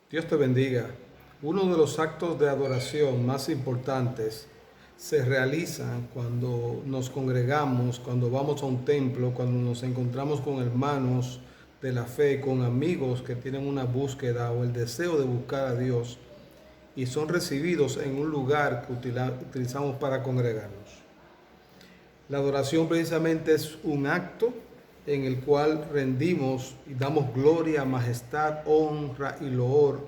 Dios te bendiga. Uno de los actos de adoración más importantes se realizan cuando nos congregamos, cuando vamos a un templo, cuando nos encontramos con hermanos de la fe, con amigos que tienen una búsqueda o el deseo de buscar a Dios y son recibidos en un lugar que utilizamos para congregarnos. La adoración precisamente es un acto en el cual rendimos y damos gloria, majestad, honra y loor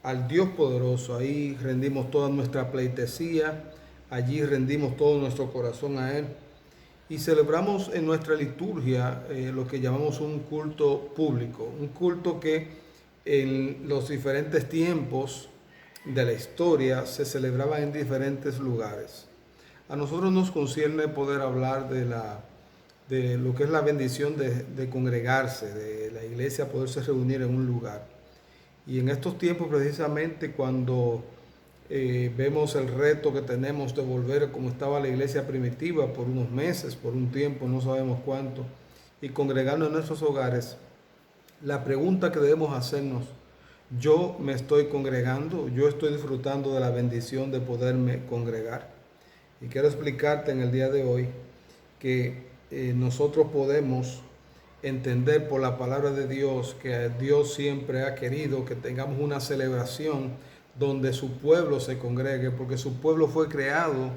al Dios poderoso. Ahí rendimos toda nuestra pleitesía, allí rendimos todo nuestro corazón a Él y celebramos en nuestra liturgia lo que llamamos un culto público, un culto que en los diferentes tiempos de la historia se celebraba en diferentes lugares. A nosotros nos concierne poder hablar de lo que es la bendición de congregarse, de la iglesia poderse reunir en un lugar. Y en estos tiempos precisamente cuando vemos el reto que tenemos de volver como estaba la iglesia primitiva por unos meses, por un tiempo, no sabemos cuánto, y congregarnos en nuestros hogares, la pregunta que debemos hacernos: ¿yo me estoy congregando? ¿Yo estoy disfrutando de la bendición de poderme congregar? Y quiero explicarte en el día de hoy que nosotros podemos entender por la palabra de Dios que Dios siempre ha querido que tengamos una celebración donde su pueblo se congregue, porque su pueblo fue creado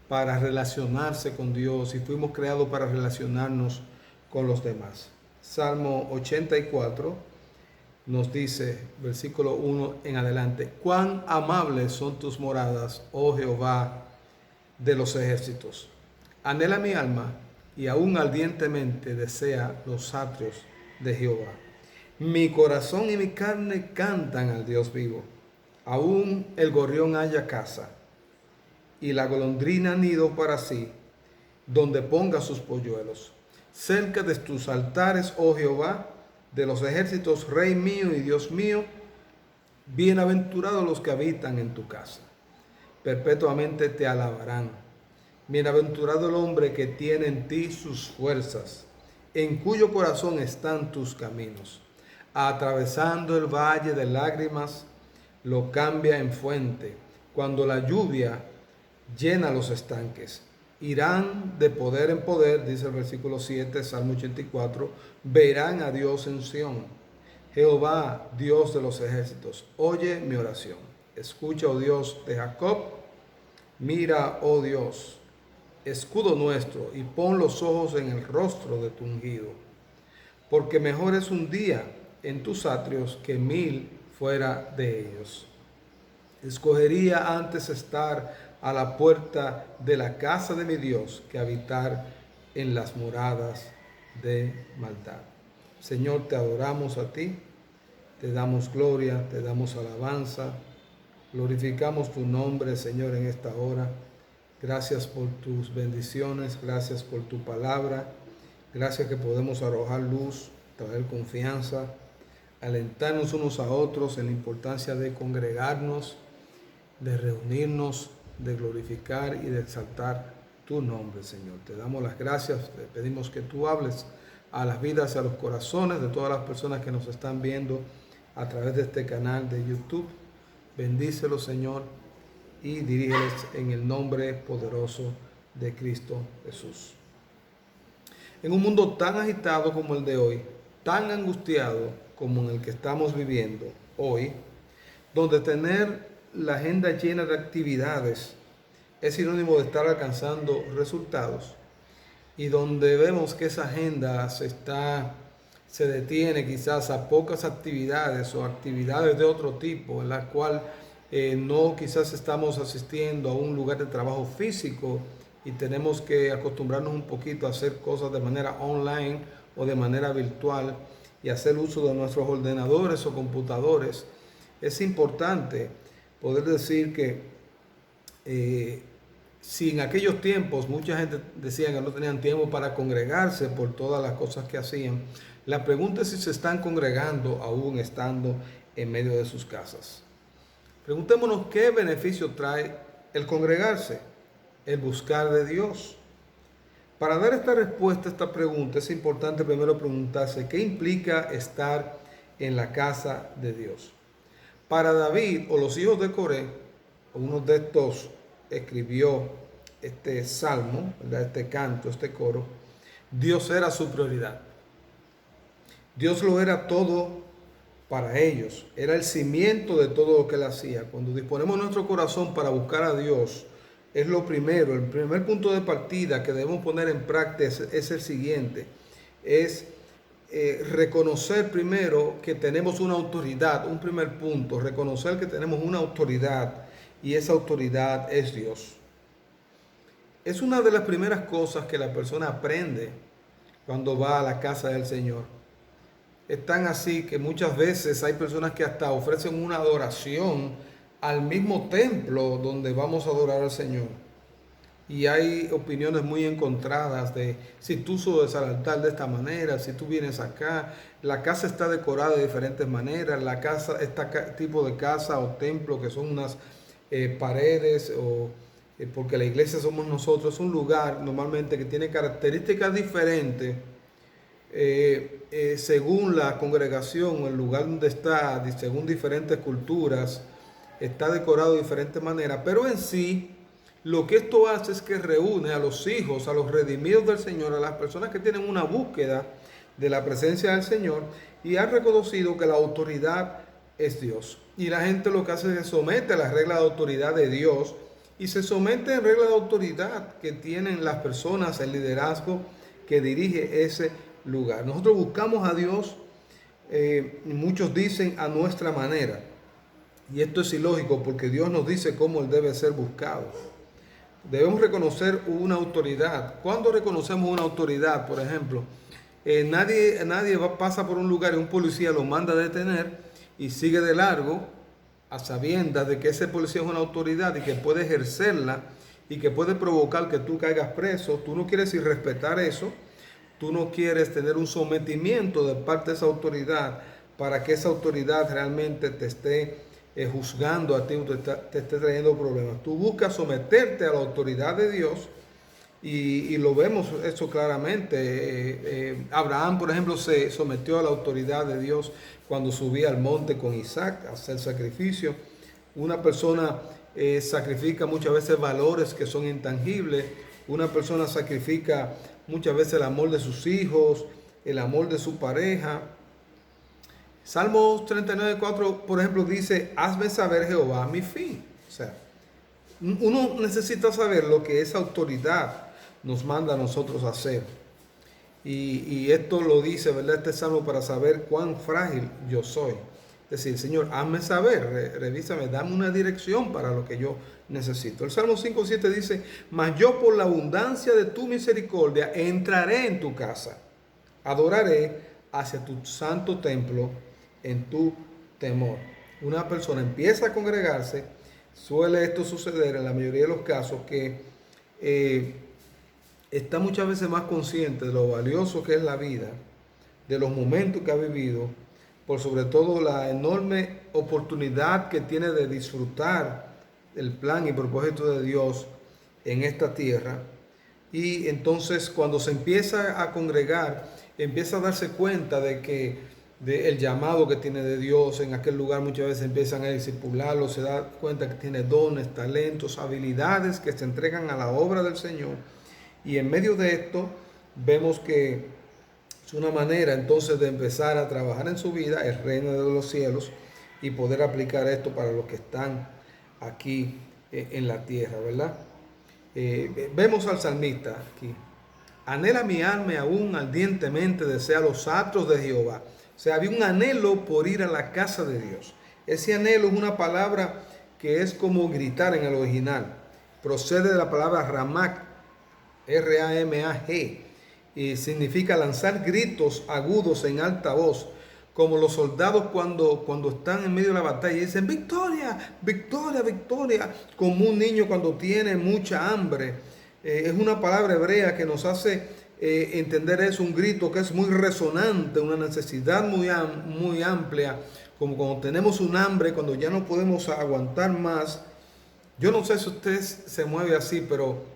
para relacionarse con Dios y fuimos creados para relacionarnos con los demás. Salmo 84 nos dice, versículo 1 en adelante: cuán amables son tus moradas, oh Jehová de los ejércitos. Anhela mi alma y aún ardientemente desea los atrios de Jehová. Mi corazón y mi carne cantan al Dios vivo. Aún el gorrión halla casa y la golondrina nido para sí, donde ponga sus polluelos. Cerca de tus altares, oh Jehová, de los ejércitos, Rey mío y Dios mío, bienaventurados los que habitan en tu casa. Perpetuamente te alabarán. Bienaventurado el hombre que tiene en ti sus fuerzas, en cuyo corazón están tus caminos. Atravesando el valle de lágrimas, lo cambia en fuente. Cuando la lluvia llena los estanques, irán de poder en poder, dice el versículo 7, Salmo 84, verán a Dios en Sión. Jehová, Dios de los ejércitos, oye mi oración. Escucha, oh Dios de Jacob, mira, oh Dios, escudo nuestro, y pon los ojos en el rostro de tu ungido. Porque mejor es un día en tus atrios que 1000 fuera de ellos. Escogería antes estar a la puerta de la casa de mi Dios que habitar en las moradas de maldad. Señor, te adoramos a ti, te damos gloria, te damos alabanza, glorificamos tu nombre, Señor, en esta hora. Gracias por tus bendiciones, gracias por tu palabra, gracias que podemos arrojar luz, traer confianza, alentarnos unos a otros en la importancia de congregarnos, de reunirnos, de glorificar y de exaltar tu nombre, Señor. Te damos las gracias, te pedimos que tú hables a las vidas y a los corazones de todas las personas que nos están viendo a través de este canal de YouTube. Bendícelos, Señor, y dirígeles en el nombre poderoso de Cristo Jesús. En un mundo tan agitado como el de hoy, tan angustiado como en el que estamos viviendo hoy, donde tener la agenda llena de actividades es sinónimo de estar alcanzando resultados, y donde vemos que esa agenda se detiene quizás a pocas actividades o actividades de otro tipo, en las cuales no quizás estamos asistiendo a un lugar de trabajo físico y tenemos que acostumbrarnos un poquito a hacer cosas de manera online o de manera virtual y hacer uso de nuestros ordenadores o computadores. Es importante poder decir que si en aquellos tiempos mucha gente decía que no tenían tiempo para congregarse por todas las cosas que hacían, la pregunta es si se están congregando aún estando en medio de sus casas. Preguntémonos qué beneficio trae el congregarse, el buscar de Dios. Para dar esta respuesta a esta pregunta es importante primero preguntarse qué implica estar en la casa de Dios. Para David o los hijos de Coré, uno de estos escribió este salmo, ¿verdad? Este canto, este coro. Dios era su prioridad. Dios lo era todo para ellos. Era el cimiento de todo lo que él hacía. Cuando disponemos nuestro corazón para buscar a Dios, es lo primero. El primer punto de partida que debemos poner en práctica es el siguiente. Es reconocer primero que tenemos una autoridad. Un primer punto, reconocer que tenemos una autoridad y esa autoridad es Dios. Es una de las primeras cosas que la persona aprende cuando va a la casa del Señor. Es tan así que muchas veces hay personas que hasta ofrecen una adoración al mismo templo donde vamos a adorar al Señor. Y hay opiniones muy encontradas de si tú subes al altar de esta manera, si tú vienes acá, la casa está decorada de diferentes maneras, la casa, este tipo de casa o templo que son unas paredes o porque la iglesia somos nosotros, es un lugar normalmente que tiene características diferentes según la congregación o el lugar donde está, según diferentes culturas, está decorado de diferentes maneras, pero en sí lo que esto hace es que reúne a los hijos, a los redimidos del Señor, a las personas que tienen una búsqueda de la presencia del Señor y han reconocido que la autoridad es Dios. Y la gente lo que hace es que se somete a las reglas de autoridad de Dios y se somete a reglas de autoridad que tienen las personas, el liderazgo que dirige ese lugar. Nosotros buscamos a Dios, muchos dicen a nuestra manera. Y esto es ilógico porque Dios nos dice cómo Él debe ser buscado. Debemos reconocer una autoridad. ¿Cuándo reconocemos una autoridad? Por ejemplo, nadie pasa por un lugar y un policía lo manda a detener y sigue de largo a sabiendas de que ese policía es una autoridad y que puede ejercerla y que puede provocar que tú caigas preso. Tú no quieres irrespetar eso. Tú no quieres tener un sometimiento de parte de esa autoridad para que esa autoridad realmente te esté juzgando a ti o te esté trayendo problemas. Tú buscas someterte a la autoridad de Dios y lo vemos eso claramente. Abraham, por ejemplo, se sometió a la autoridad de Dios cuando subía al monte con Isaac a hacer sacrificio. Una persona sacrifica muchas veces valores que son intangibles. Una persona sacrifica muchas veces el amor de sus hijos, el amor de su pareja. Salmos 39:4, por ejemplo, dice, hazme saber, Jehová, mi fin. O sea, uno necesita saber lo que esa autoridad nos manda a nosotros hacer. Y esto lo dice, ¿verdad? Este salmo para saber cuán frágil yo soy. Es decir, Señor, hazme saber, revísame, dame una dirección para lo que yo necesito. El Salmo 5:7 dice, mas yo por la abundancia de tu misericordia entraré en tu casa, adoraré hacia tu santo templo en tu temor. Una persona empieza a congregarse, suele esto suceder en la mayoría de los casos que está muchas veces más consciente de lo valioso que es la vida, de los momentos que ha vivido, por sobre todo la enorme oportunidad que tiene de disfrutar el plan y propósito de Dios en esta tierra. Y entonces cuando se empieza a congregar, empieza a darse cuenta de que el llamado que tiene de Dios en aquel lugar, muchas veces empiezan a discipularlo, se da cuenta que tiene dones, talentos, habilidades que se entregan a la obra del Señor. Y en medio de esto vemos que es una manera entonces de empezar a trabajar en su vida el reino de los cielos y poder aplicar esto para los que están aquí en la tierra, ¿verdad? Vemos al salmista aquí. Anhela mi alma aún ardientemente desea los atrios de Jehová. O sea, había un anhelo por ir a la casa de Dios. Ese anhelo es una palabra que es como gritar en el original. Procede de la palabra ramak, R-A-M-A-G, y significa lanzar gritos agudos en alta voz, como los soldados cuando están en medio de la batalla y dicen victoria, victoria, victoria, como un niño cuando tiene mucha hambre. Es una palabra hebrea que nos hace entender eso, un grito que es muy resonante, una necesidad muy amplia, como cuando tenemos un hambre, cuando ya no podemos aguantar más. Yo no sé si usted se mueve así, pero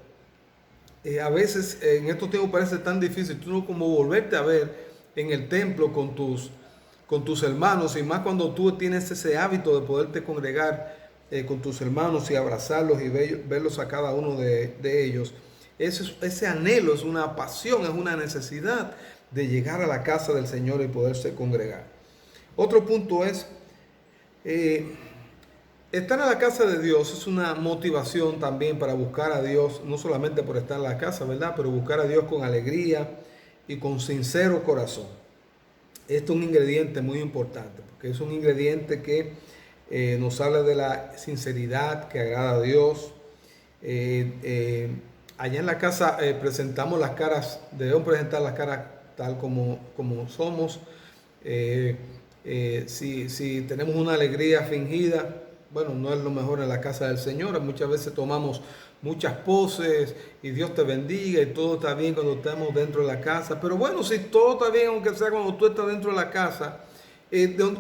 a veces en estos tiempos parece tan difícil, tú no como volverte a ver en el templo con tus con tus hermanos, y más cuando tú tienes ese hábito de poderte congregar con tus hermanos y abrazarlos y verlos a cada uno de ellos. Ese anhelo es una pasión, es una necesidad de llegar a la casa del Señor y poderse congregar. Otro punto es, estar en la casa de Dios es una motivación también para buscar a Dios, no solamente por estar en la casa, ¿verdad? Pero buscar a Dios con alegría y con sincero corazón. Esto es un ingrediente muy importante, porque es un ingrediente que nos habla de la sinceridad que agrada a Dios. Allá en la casa presentamos las caras, debemos presentar las caras tal como somos. Si tenemos una alegría fingida, bueno, no es lo mejor en la casa del Señor. Muchas veces tomamos muchas poses y Dios te bendiga y todo está bien cuando estamos dentro de la casa. Pero bueno, si todo está bien, aunque sea cuando tú estás dentro de la casa,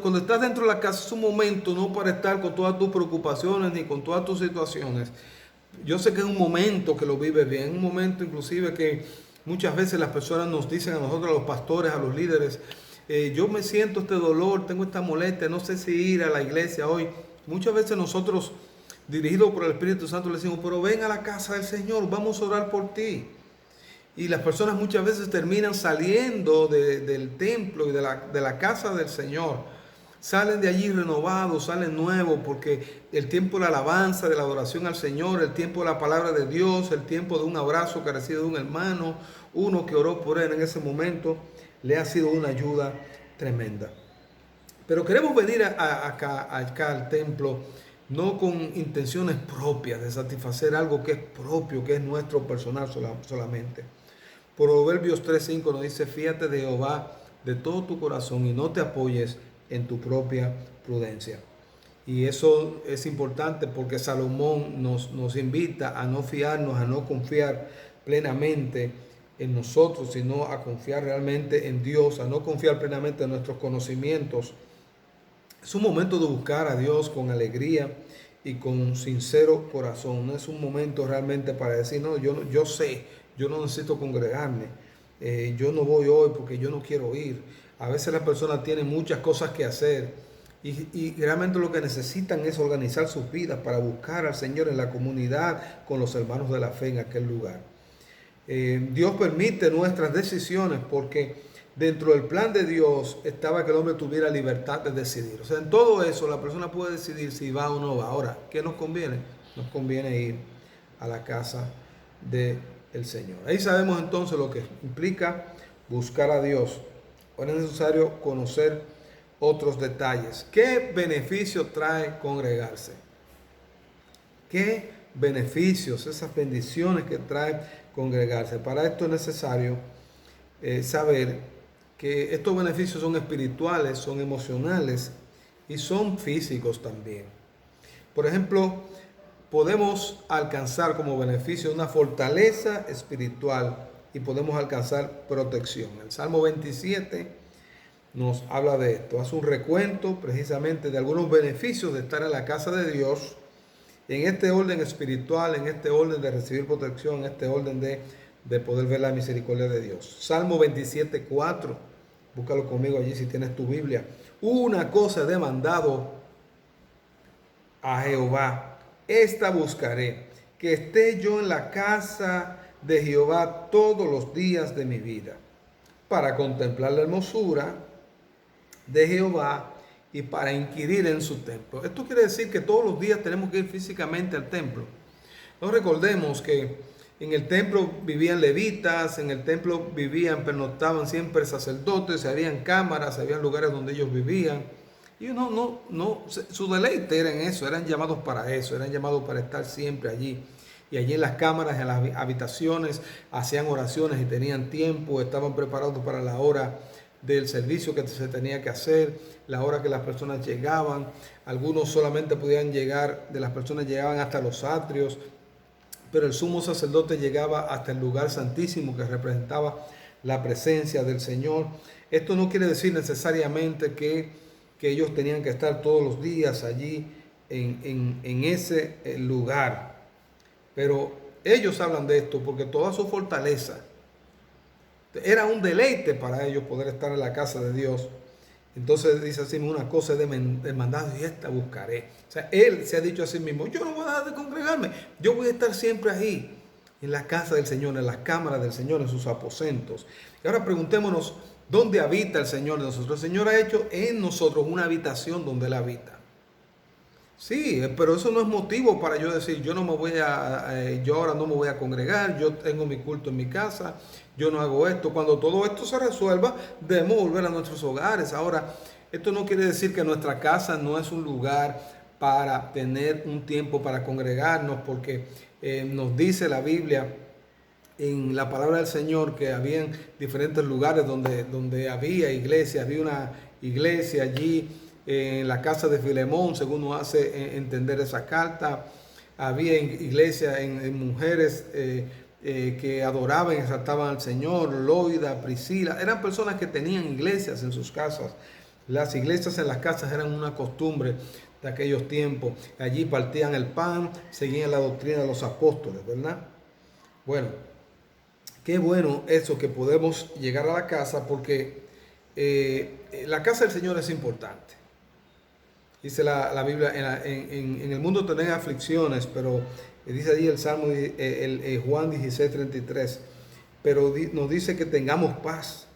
cuando estás dentro de la casa es un momento no para estar con todas tus preocupaciones ni con todas tus situaciones. Yo sé que es un momento que lo vives bien, un momento inclusive que muchas veces las personas nos dicen a nosotros, a los pastores, a los líderes, yo me siento este dolor, tengo esta molestia, no sé si ir a la iglesia hoy. Muchas veces nosotros, dirigidos por el Espíritu Santo, le decimos, pero ven a la casa del Señor, vamos a orar por ti. Y las personas muchas veces terminan saliendo del templo y de la casa del Señor. Salen de allí renovados, salen nuevos, porque el tiempo de la alabanza, de la adoración al Señor, el tiempo de la palabra de Dios, el tiempo de un abrazo que recibe de un hermano, uno que oró por él en ese momento, le ha sido una ayuda tremenda. Pero queremos venir acá al templo no con intenciones propias de satisfacer algo que es propio, que es nuestro personal solamente. Proverbios 3:5 nos dice, fíate de Jehová de todo tu corazón y no te apoyes en tu propia prudencia. Y eso es importante porque Salomón nos invita a no fiarnos, a no confiar plenamente en nosotros, sino a confiar realmente en Dios, a no confiar plenamente en nuestros conocimientos. Es un momento de buscar a Dios con alegría y con sincero corazón. No es un momento realmente para decir, no, yo sé, yo no necesito congregarme, yo no voy hoy porque yo no quiero ir. A veces las personas tienen muchas cosas que hacer y realmente lo que necesitan es organizar sus vidas para buscar al Señor en la comunidad con los hermanos de la fe en aquel lugar. Dios permite nuestras decisiones porque dentro del plan de Dios estaba que el hombre tuviera libertad de decidir. O sea, en todo eso la persona puede decidir si va o no va. Ahora, ¿qué nos conviene? Nos conviene ir a la casa del Señor. Ahí sabemos entonces lo que implica buscar a Dios. Ahora es necesario conocer otros detalles. ¿Qué beneficio trae congregarse? ¿Qué beneficios, esas bendiciones que trae congregarse? Para esto es necesario saber que estos beneficios son espirituales, son emocionales y son físicos también. Por ejemplo, podemos alcanzar como beneficio una fortaleza espiritual y podemos alcanzar protección. El Salmo 27 nos habla de esto, hace un recuento precisamente de algunos beneficios de estar en la casa de Dios, en este orden espiritual, en este orden de recibir protección, en este orden de poder ver la misericordia de Dios. Salmo 27:4, búscalo conmigo allí si tienes tu Biblia. Una cosa he demandado a Jehová, esta buscaré, que esté yo en la casa de Jehová todos los días de mi vida, para contemplar la hermosura de Jehová y para inquirir en su templo. Esto quiere decir que todos los días tenemos que ir físicamente al templo. No recordemos que en el templo vivían levitas, en el templo pernoctaban siempre sacerdotes, habían cámaras, habían lugares donde ellos vivían. Y su deleite era en eso, eran llamados para eso, eran llamados para estar siempre allí. Y allí en las cámaras, en las habitaciones, hacían oraciones y tenían tiempo, estaban preparados para la hora del servicio que se tenía que hacer, la hora que las personas llegaban. Algunos solamente podían llegar, de las personas llegaban hasta los atrios, pero el sumo sacerdote llegaba hasta el lugar santísimo que representaba la presencia del Señor. Esto no quiere decir necesariamente que ellos tenían que estar todos los días allí en ese lugar, pero ellos hablan de esto porque toda su fortaleza era un deleite para ellos poder estar en la casa de Dios Entonces dice así, una cosa he demandado y esta buscaré. O sea, él se ha dicho a sí mismo, yo no voy a dejar de congregarme, yo voy a estar siempre ahí, en la casa del Señor, en las cámaras del Señor, en sus aposentos. Y ahora preguntémonos, ¿dónde habita el Señor de nosotros? El Señor ha hecho en nosotros una habitación donde Él habita. Sí, pero eso no es motivo para yo decir, yo no me voy yo ahora no me voy a congregar, yo tengo mi culto en mi casa, yo no hago esto. Cuando todo esto se resuelva, debemos volver a nuestros hogares. Ahora, esto no quiere decir que nuestra casa no es un lugar para tener un tiempo para congregarnos, porque nos dice la Biblia en la palabra del Señor que había diferentes lugares donde había iglesia, había una iglesia allí en la casa de Filemón, según nos hace entender esa carta. Había iglesia en mujeres que adoraban y exaltaban al Señor, Loida, Priscila, eran personas que tenían iglesias en sus casas. Las iglesias en las casas eran una costumbre de aquellos tiempos. Allí partían el pan, seguían la doctrina de los apóstoles, ¿verdad? Bueno, qué bueno eso que podemos llegar a la casa, porque la casa del Señor es importante. Dice la Biblia, en el mundo tenéis aflicciones, pero dice allí el Salmo, Juan 16:33, pero nos dice que tengamos paz,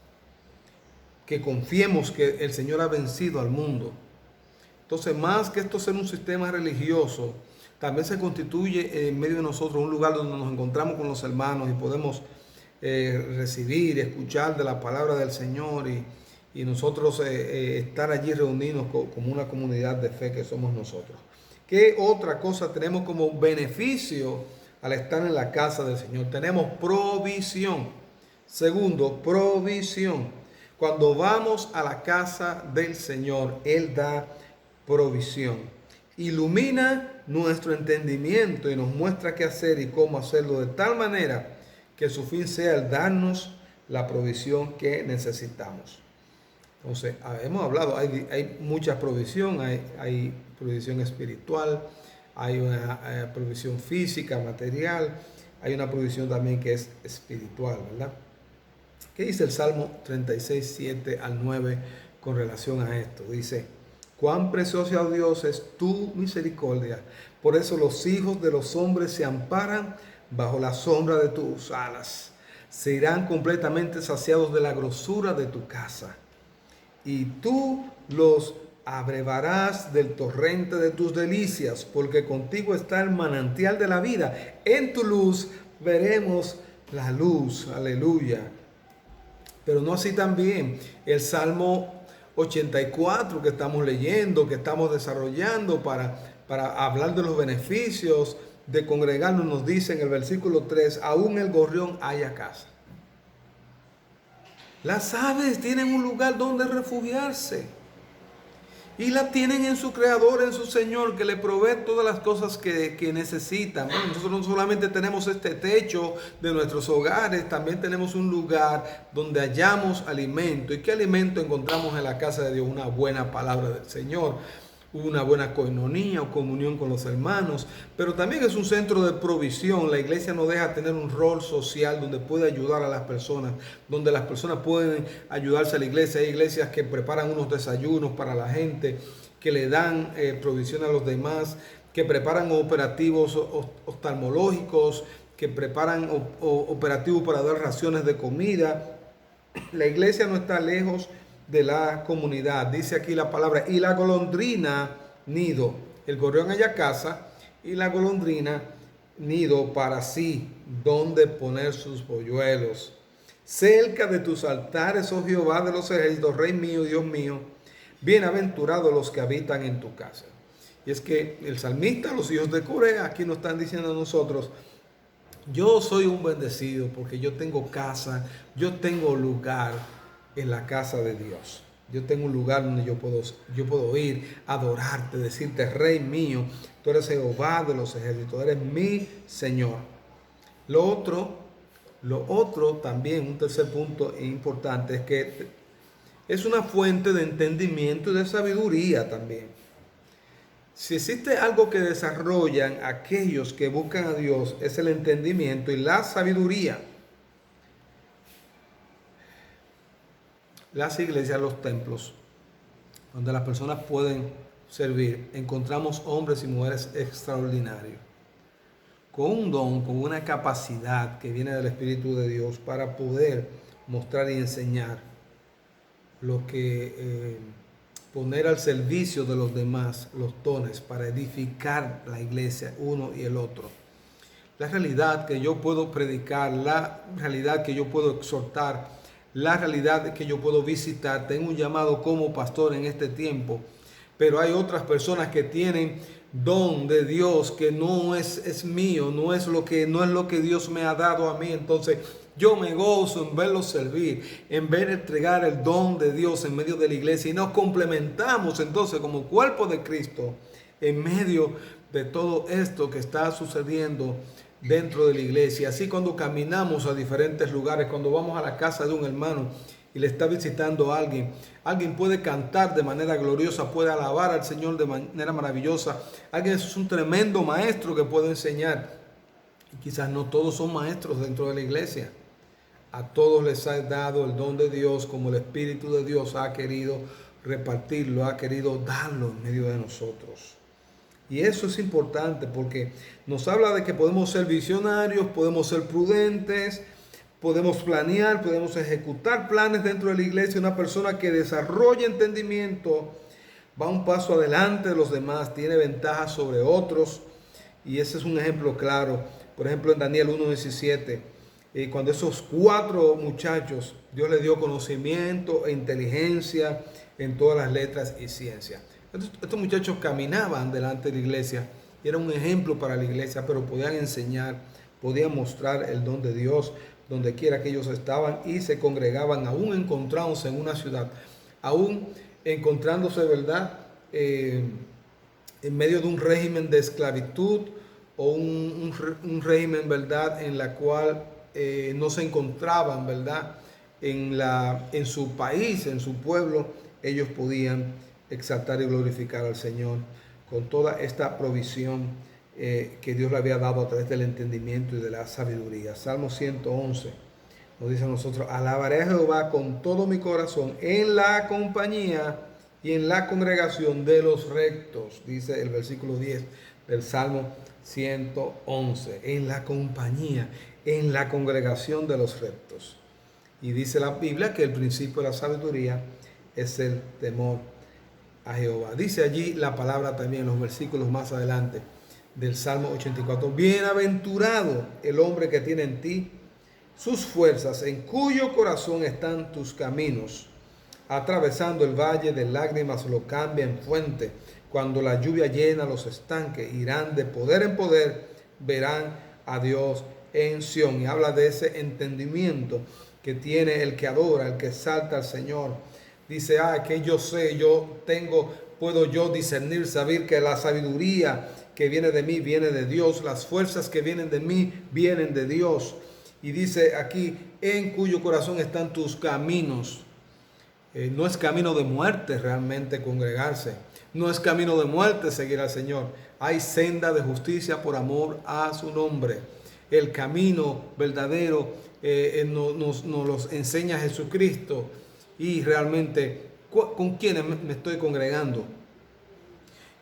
que confiemos que el Señor ha vencido al mundo. Entonces, más que esto ser un sistema religioso, también se constituye en medio de nosotros un lugar donde nos encontramos con los hermanos y podemos recibir, escuchar de la palabra del Señor y nosotros estar allí reunidos como una comunidad de fe que somos nosotros. ¿Qué otra cosa tenemos como beneficio al estar en la casa del Señor? Tenemos provisión. Segundo, provisión. Cuando vamos a la casa del Señor, Él da provisión. Ilumina nuestro entendimiento y nos muestra qué hacer y cómo hacerlo de tal manera que su fin sea el darnos la provisión que necesitamos. Entonces, hemos hablado, hay mucha provisión, hay provisión espiritual, hay una provisión física, material, hay una provisión también que es espiritual, ¿verdad? ¿Qué dice el Salmo 36, 7 al 9 con relación a esto? Dice, cuán preciosa, oh Dios, es tu misericordia, por eso los hijos de los hombres se amparan bajo la sombra de tus alas, se irán completamente saciados de la grosura de tu casa. Y tú los abrevarás del torrente de tus delicias, porque contigo está el manantial de la vida. En tu luz veremos la luz. Aleluya. Pero no así también el Salmo 84 que estamos leyendo, que estamos desarrollando para hablar de los beneficios de congregarnos, nos dice en el versículo 3, aún el gorrión halla casa. Las aves tienen un lugar donde refugiarse y la tienen en su Creador, en su Señor, que le provee todas las cosas que necesitan. Bueno, nosotros no solamente tenemos este techo de nuestros hogares, también tenemos un lugar donde hallamos alimento. ¿Y qué alimento encontramos en la casa de Dios? Una buena palabra del Señor, una buena coinonía o comunión con los hermanos, pero también es un centro de provisión. La iglesia no deja de tener un rol social donde puede ayudar a las personas, donde las personas pueden ayudarse a la iglesia. Hay iglesias que preparan unos desayunos para la gente, que le dan provisión a los demás, que preparan operativos oftalmológicos, que preparan operativos para dar raciones de comida. La iglesia no está lejos de la comunidad. Dice aquí la palabra, y la golondrina nido. El gorrión halla casa y la golondrina nido para sí, donde poner sus polluelos. Cerca de tus altares, oh Jehová de los ejércitos, Rey mío, Dios mío, bienaventurados los que habitan en tu casa. Y es que el salmista, los hijos de Corea, aquí nos están diciendo a nosotros, yo soy un bendecido porque yo tengo casa, yo tengo lugar en la casa de Dios. Yo tengo un lugar donde yo puedo ir, adorarte, decirte, Rey mío, tú eres Jehová de los ejércitos, eres mi Señor. Lo otro también, un tercer punto importante, es que es una fuente de entendimiento y de sabiduría también. Si existe algo que desarrollan aquellos que buscan a Dios, es el entendimiento y la sabiduría. Las iglesias, los templos, donde las personas pueden servir, encontramos hombres y mujeres extraordinarios, con un don, con una capacidad que viene del Espíritu de Dios para poder mostrar y enseñar lo que poner al servicio de los demás los dones para edificar la iglesia uno y el otro. La realidad que yo puedo predicar, la realidad que yo puedo exhortar, la realidad que yo puedo visitar. Tengo un llamado como pastor en este tiempo, pero hay otras personas que tienen don de Dios que no es mío, no es lo que Dios me ha dado a mí. Entonces yo me gozo en verlos servir, en ver entregar el don de Dios en medio de la iglesia, y nos complementamos entonces como cuerpo de Cristo en medio de todo esto que está sucediendo dentro de la iglesia. Así, cuando caminamos a diferentes lugares, cuando vamos a la casa de un hermano y le está visitando a alguien puede cantar de manera gloriosa, puede alabar al Señor de manera maravillosa. Alguien es un tremendo maestro que puede enseñar. Y quizás no todos son maestros dentro de la iglesia. A todos les ha dado el don de Dios, como el Espíritu de Dios ha querido repartirlo, ha querido darlo en medio de nosotros. Y eso es importante porque nos habla de que podemos ser visionarios, podemos ser prudentes, podemos planear, podemos ejecutar planes dentro de la iglesia. Una persona que desarrolla entendimiento va un paso adelante de los demás, tiene ventajas sobre otros. Y ese es un ejemplo claro. Por ejemplo, en Daniel 1:17, cuando esos 4 muchachos, Dios les dio conocimiento e inteligencia en todas las letras y ciencia. Estos muchachos caminaban delante de la iglesia y era un ejemplo para la iglesia, pero podían enseñar, podían mostrar el don de Dios donde quiera que ellos estaban, y se congregaban, aún encontrándose en una ciudad, aún encontrándose, ¿verdad?, en medio de un régimen de esclavitud o un régimen, ¿verdad?, en la cual no se encontraban, ¿verdad?, en su país, en su pueblo. Ellos podían exaltar y glorificar al Señor con toda esta provisión que Dios le había dado a través del entendimiento y de la sabiduría. Salmo 111 nos dice a nosotros: alabaré a Jehová con todo mi corazón en la compañía y en la congregación de los rectos. Dice el versículo 10 del Salmo 111, en la compañía, en la congregación de los rectos. Y dice la Biblia que el principio de la sabiduría es el temor a Jehová. Dice allí la palabra también en los versículos más adelante del Salmo 84: bienaventurado el hombre que tiene en ti sus fuerzas, en cuyo corazón están tus caminos. Atravesando el valle de lágrimas lo cambia en fuente. Cuando la lluvia llena los estanques, irán de poder en poder, verán a Dios en Sión. Y habla de ese entendimiento que tiene el que adora, el que exalta al Señor. Dice: que yo sé, puedo yo discernir, saber que la sabiduría que viene de mí viene de Dios, las fuerzas que vienen de mí vienen de Dios. Y dice aquí: en cuyo corazón están tus caminos. No es camino de muerte realmente congregarse, no es camino de muerte seguir al Señor. Hay senda de justicia por amor a su nombre. El camino verdadero nos los enseña Jesucristo. Y realmente, ¿con quiénes me estoy congregando?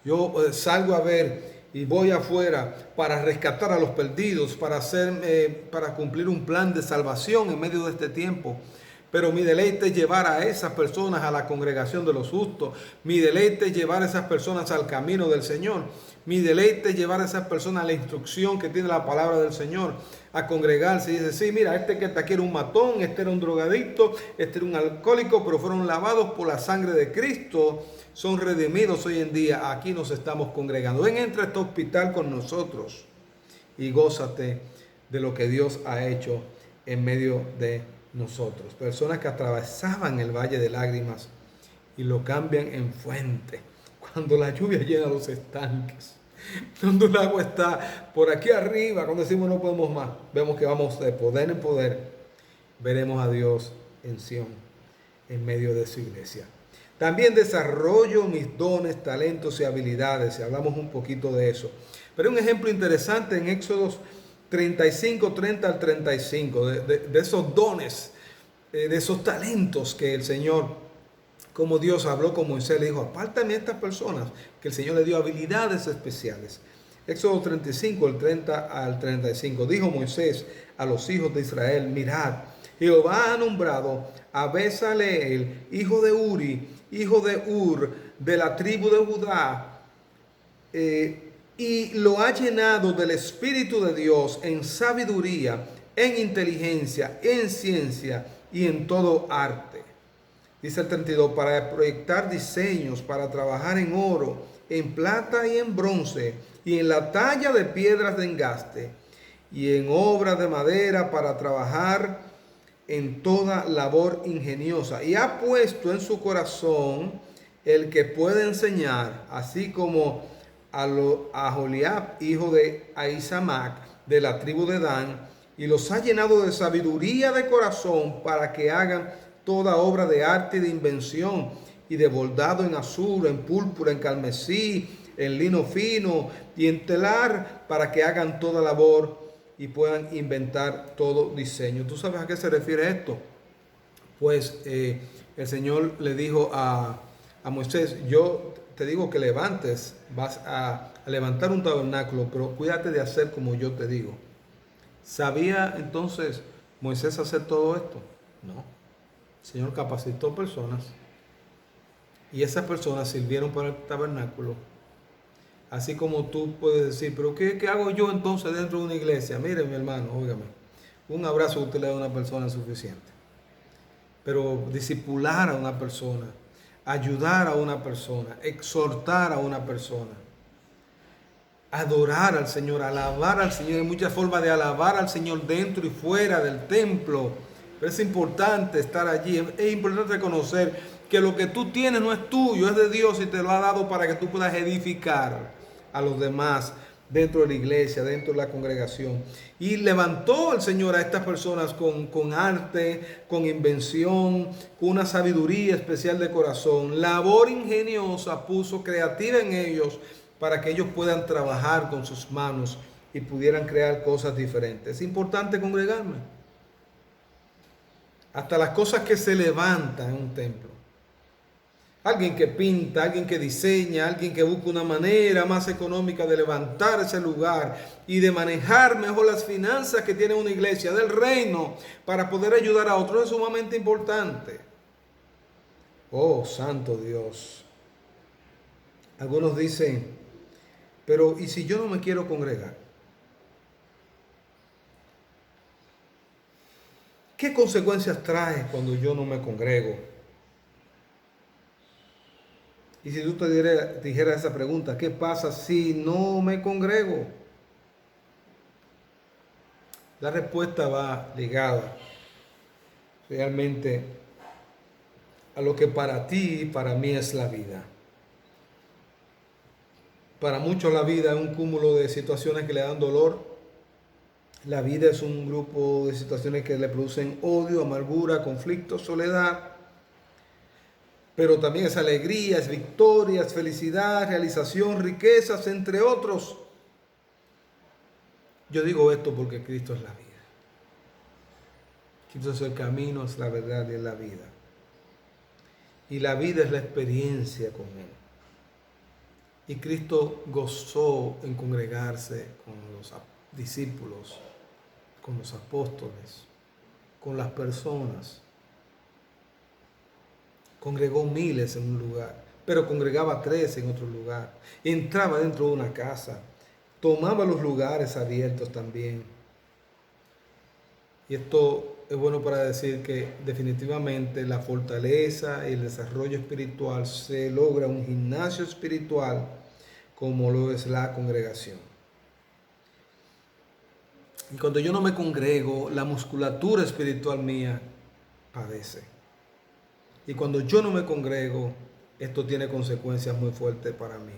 Yo salgo a ver y voy afuera para rescatar a los perdidos, para cumplir un plan de salvación en medio de este tiempo. Pero mi deleite es llevar a esas personas a la congregación de los justos. Mi deleite es llevar a esas personas al camino del Señor. Mi deleite es llevar a esas personas a la instrucción que tiene la palabra del Señor, a congregarse y dice: sí, mira, este que está aquí era un matón, este era un drogadicto, este era un alcohólico, pero fueron lavados por la sangre de Cristo, son redimidos hoy en día. Aquí nos estamos congregando. Ven, entra a este hospital con nosotros y gózate de lo que Dios ha hecho en medio de nosotros. Personas que atravesaban el valle de lágrimas y lo cambian en fuente. Cuando la lluvia llena los estanques, cuando el agua está por aquí arriba, cuando decimos no podemos más, vemos que vamos de poder en poder. Veremos a Dios en Sión, en medio de su iglesia. También desarrollo mis dones, talentos y habilidades. Y hablamos un poquito de eso. Pero un ejemplo interesante en Éxodos 35, 30 al 35, de esos dones, de esos talentos que el Señor como Dios habló con Moisés, le dijo, apártame a estas personas, que el Señor le dio habilidades especiales. Éxodo 35, el 30 al 35. Dijo Moisés a los hijos de Israel, mirad, Jehová ha nombrado a Bezaleel, hijo de Uri, hijo de Ur, de la tribu de Judá, y lo ha llenado del Espíritu de Dios en sabiduría, en inteligencia, en ciencia y en todo arte. Dice el 32, para proyectar diseños, para trabajar en oro, en plata y en bronce, y en la talla de piedras de engaste, y en obras de madera, para trabajar en toda labor ingeniosa. Y ha puesto en su corazón el que puede enseñar, así como a Joliab, hijo de Ahisamac, de la tribu de Dan, y los ha llenado de sabiduría de corazón para que hagan toda obra de arte y de invención, y de bordado en azul, en púrpura, en carmesí, en lino fino y en telar, para que hagan toda labor y puedan inventar todo diseño. ¿Tú sabes a qué se refiere esto? Pues el Señor le dijo a Moisés, yo te digo que levantes, vas a levantar un tabernáculo, pero cuídate de hacer como yo te digo. ¿Sabía entonces Moisés hacer todo esto? No. El Señor capacitó personas y esas personas sirvieron para el tabernáculo. Así como tú puedes decir, pero ¿qué hago yo entonces dentro de una iglesia? Mire, mi hermano, óigame, un abrazo usted le da a una persona es suficiente. Pero discipular a una persona, ayudar a una persona, exhortar a una persona, adorar al Señor, alabar al Señor. Hay muchas formas de alabar al Señor dentro y fuera del templo. Pero es importante estar allí. Es importante reconocer que lo que tú tienes no es tuyo, es de Dios y te lo ha dado para que tú puedas edificar a los demás dentro de la iglesia, dentro de la congregación. Y levantó el Señor a estas personas con arte, con invención, con una sabiduría especial de corazón. Labor ingeniosa puso creativa en ellos para que ellos puedan trabajar con sus manos y pudieran crear cosas diferentes. Es importante congregarme. Hasta las cosas que se levantan en un templo. Alguien que pinta, alguien que diseña, alguien que busca una manera más económica de levantar ese lugar y de manejar mejor las finanzas que tiene una iglesia del reino para poder ayudar a otros es sumamente importante. Oh, santo Dios. Algunos dicen, pero ¿y si yo no me quiero congregar? ¿Qué consecuencias trae cuando yo no me congrego? Y si tú te dijeras esa pregunta, ¿qué pasa si no me congrego? La respuesta va ligada realmente a lo que para ti y para mí es la vida. Para muchos la vida es un cúmulo de situaciones que le dan dolor. La vida es un grupo de situaciones que le producen odio, amargura, conflicto, soledad. Pero también es alegría, es victoria, es felicidad, realización, riquezas, entre otros. Yo digo esto porque Cristo es la vida. Cristo es el camino, es la verdad y es la vida. Y la vida es la experiencia con Él. Y Cristo gozó en congregarse con los discípulos, con los apóstoles, con las personas. Congregó miles en un lugar, pero congregaba 13 en otro lugar. Entraba dentro de una casa, tomaba los lugares abiertos también. Y esto es bueno para decir que definitivamente la fortaleza y el desarrollo espiritual se logra en un gimnasio espiritual como lo es la congregación. Y cuando yo no me congrego, la musculatura espiritual mía padece. Y cuando yo no me congrego, esto tiene consecuencias muy fuertes para mí.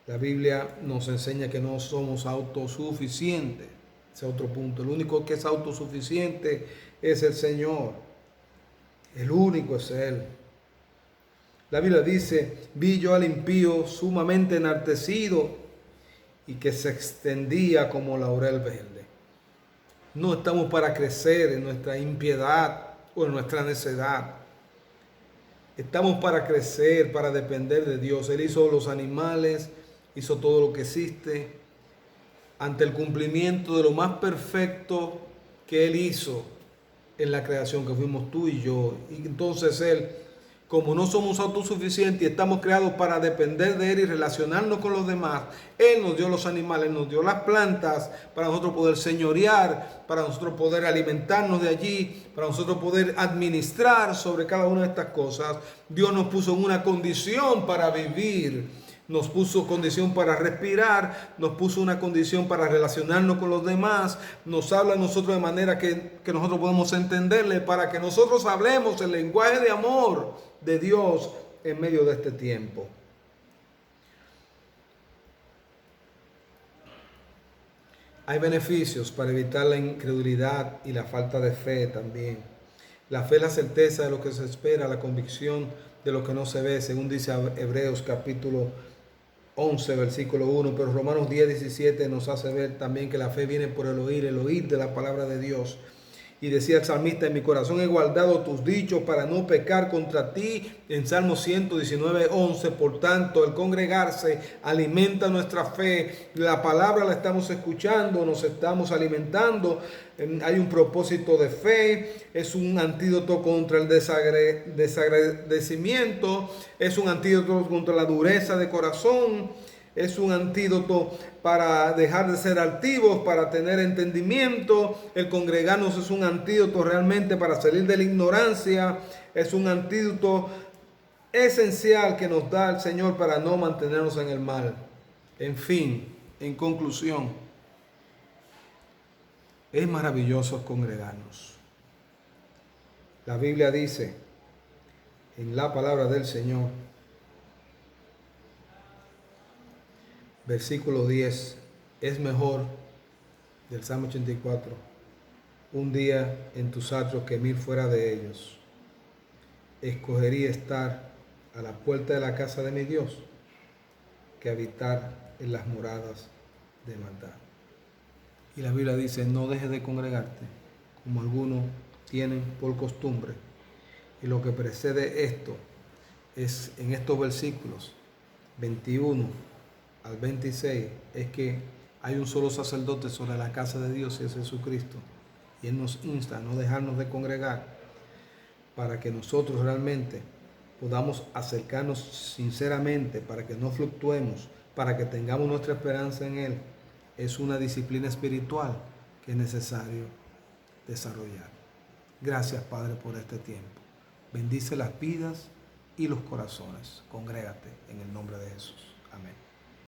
La Biblia nos enseña que no somos autosuficientes. Ese es otro punto. El único que es autosuficiente es el Señor. El único es Él. La Biblia dice, vi yo al impío sumamente enaltecido y que se extendía como laurel verde. No estamos para crecer en nuestra impiedad o en nuestra necedad. Estamos para crecer, para depender de Dios. Él hizo los animales, hizo todo lo que existe, ante el cumplimiento de lo más perfecto que Él hizo en la creación, que fuimos tú y yo. Y entonces Él, como no somos autosuficientes y estamos creados para depender de Él y relacionarnos con los demás, Él nos dio los animales, nos dio las plantas para nosotros poder señorear, para nosotros poder alimentarnos de allí, para nosotros poder administrar sobre cada una de estas cosas. Dios nos puso en una condición para vivir. Nos puso condición para respirar, nos puso una condición para relacionarnos con los demás, nos habla a nosotros de manera que nosotros podemos entenderle, para que nosotros hablemos el lenguaje de amor de Dios en medio de este tiempo. Hay beneficios para evitar la incredulidad y la falta de fe también. La fe es la certeza de lo que se espera, la convicción de lo que no se ve, según dice Hebreos capítulo 11, versículo 1, pero Romanos 10, 17 nos hace ver también que la fe viene por el oír de la palabra de Dios. Y decía el salmista, en mi corazón he guardado tus dichos para no pecar contra ti. En Salmo 119, 11, por tanto, el congregarse alimenta nuestra fe. La palabra la estamos escuchando, nos estamos alimentando. Hay un propósito de fe, es un antídoto contra el desagradecimiento, es un antídoto contra la dureza de corazón, es un antídoto para dejar de ser altivos, para tener entendimiento. El congregarnos es un antídoto realmente para salir de la ignorancia, es un antídoto esencial que nos da el Señor para no mantenernos en el mal. En fin, en conclusión, es maravilloso congregarnos. La Biblia dice en la palabra del Señor, versículo 10, es mejor, del Salmo 84, un día en tus atrios que 1000 fuera de ellos. Escogería estar a la puerta de la casa de mi Dios que habitar en las moradas de maldad. Y la Biblia dice, no dejes de congregarte, como algunos tienen por costumbre. Y lo que precede esto es, en estos versículos 21 al 26, es que hay un solo sacerdote sobre la casa de Dios y es Jesucristo. Y Él nos insta a no dejarnos de congregar para que nosotros realmente podamos acercarnos sinceramente, para que no fluctuemos, para que tengamos nuestra esperanza en Él. Es una disciplina espiritual que es necesario desarrollar. Gracias, Padre, por este tiempo. Bendice las vidas y los corazones. Congrégate en el nombre de Jesús. Amén.